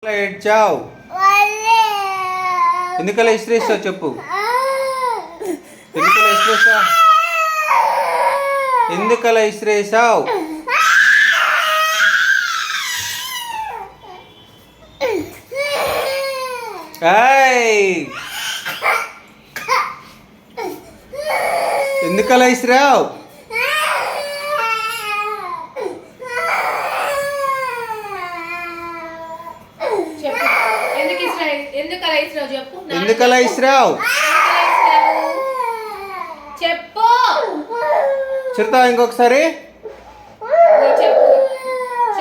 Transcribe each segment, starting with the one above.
ఏడ్చావు ఎందుకలా ఇసిరేసావు చెప్పు. ఎందుకలా ఇసిరేసావు ఎందుకలా ఇసిరేసావు ఎందుకలా ఇసిరావు? ఎందుకలా ఇసిరావు చెప్పు. చెప్తావా ఇంకొకసారి?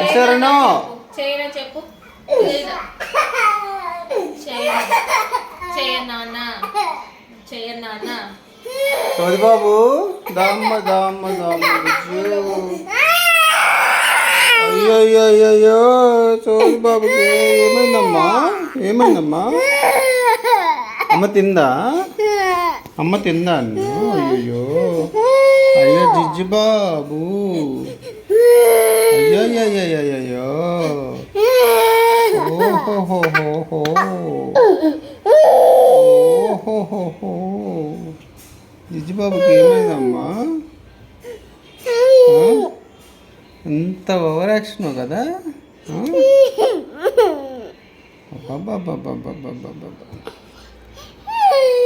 ఇసారనో చేయనా చెప్పు. చేయన్నా సోది బాబు దమ్మ దమ్మ దమ్మ అయ్యో అయ్యో అయ్యో సోది బాబుకి ఏమైందమ్మా? ఏమైందమ్మా? అమ్మ తిందా? అమ్మ తిందా అన్ను? అయ్యో అయ్యో జిజ్జి బాబు అయ్యో అయ్యో ఓహోహోహో ఓహోహోహో జిజ్జి బాబుకి ఏమైందమ్మా? ఎంత ఓవర్ యాక్షన్ కదా. అబ్బా